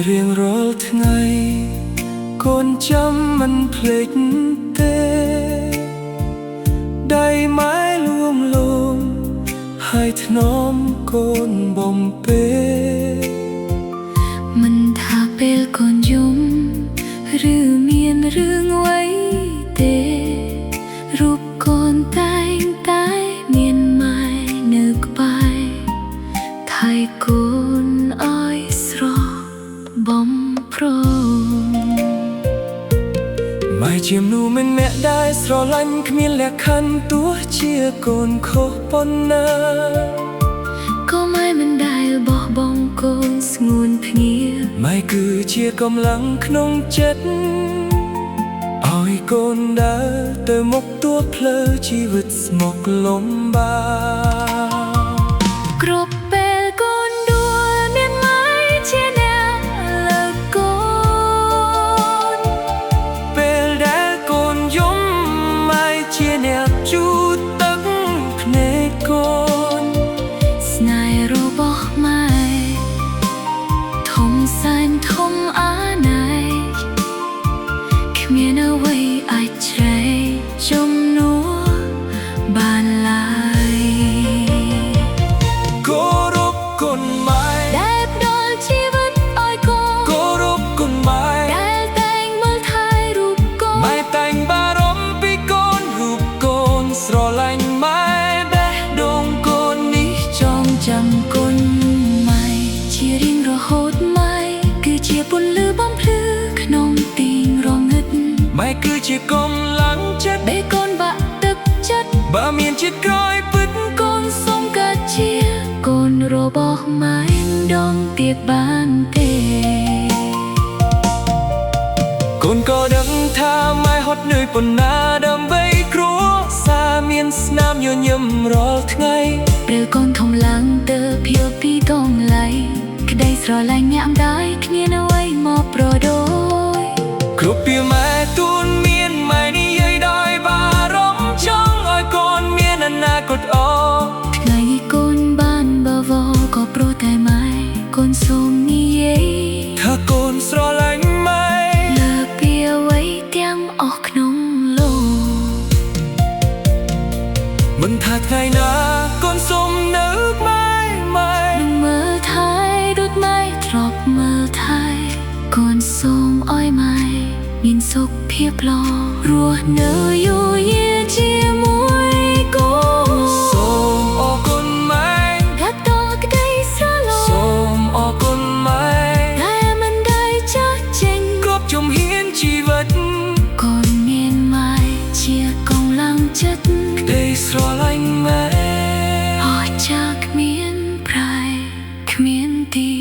រៀងរាល់ថ្ងៃកូនចាំមិនភ្លេចទេដៃម៉ែលួងលោមហើយធ្នមកូនបំពេមិនថាពេលកូនយំឬមានរឿងអ្វីទេរូបកូនតែងតែមានម៉ែនៅក្បែរថែកូនឲ្យស្រស់បំព្រងម៉ែជាមនុស្សម្នាក់ដែលស្រឡាញ់គ្មានលក្ខខណ្ឌទោះជាកូនខុសប៉ុណ្ណាក៏ម៉ែមិនដែលបោះបង់កូនស្ងួនភ្ងាម៉ែគឺជាកម្លាំងក្នុងចិត្តឲ្យកូនដើរទៅមុខទោះផ្លូវជីវិតស្មុគលំបាកគ្រប់ពេលកូនដួលមានម៉ែជាអ្នកលើកកូនពេលដែលកូនយំម៉ែជាអ្នកជូតទឹកភ្នែកកូនស្នេហ៍របស់ម៉ែធំសែនធំអាណៃគ្មានអ្វីអាចជ្រែកជំនួសបានឡើយគោរពគុណម៉ែដែលផ្ដល់ជីវិតឲ្យកូនគោរពគុណម៉ែដែលតែងមើលថែរូបកូនម៉ែតែងបារម្ភពីកូនរូបកូនស្រឡាញ់ម៉ែបេះដូងកូននេះចងចាំគុណម៉ែជារៀងរហូតម៉ែគឺជាពន្លឺបំភ្លឺក្នុងទីងរងឹតម៉ែគឺជាកម្លាំងចិត្តពេលកូនបាក់ទឹកចិត្តបើមានជាតិក្រោយពិតកូនសូមកើតជាកូនរបស់ម៉ែដងទៀតបានទេកូនក៏ដឹងថាម៉ែហត់នឿយប៉ុណ្ណាដើម្បីគ្រួសារមានស្នាមញញឹមរាល់ថ្ងៃពេលកូនធំឡើងទៅភៀវពីតងឡៃក្តីស្រឡាញ់ញាក់ម្ដាយគ្មានអ្វីមកប្រដូចគ្រប់ពីម៉ែទូនមានម៉ែនិយាយដោយបារម្ភចង់ឲ្យកូនមានអនាគតល្អថ្ងៃកូនបានបវរក៏ព្រោះតែម៉ែកូនសូមនិយាយថាកូនស្រឡាញ់ម៉ែលើពីអ្វីទាំងអស់ក្នុងលោកមិនថាថ្ងៃណាកូនសូមនៅក្បែរម៉ែនឹងមើលថែដូចម៉ែធ្លាប់មើលថែកូនសូមឲ្យម៉ែមានសុខភាពល្អរស់នៅយូរយារជាមួយកូនសូមអរគុណម៉ែកាត់តក្តីស្រឡាញ់សូមអរគុណម៉ែតែមិនได้ចាស់ចេញគ្រប់ជំហានជីវិតកូនមានម៉ែជាកម្លាំងចិត្តក្តីស្រឡាញ់ម៉ែអស់ចាគ្មានប្រែគ្មានទី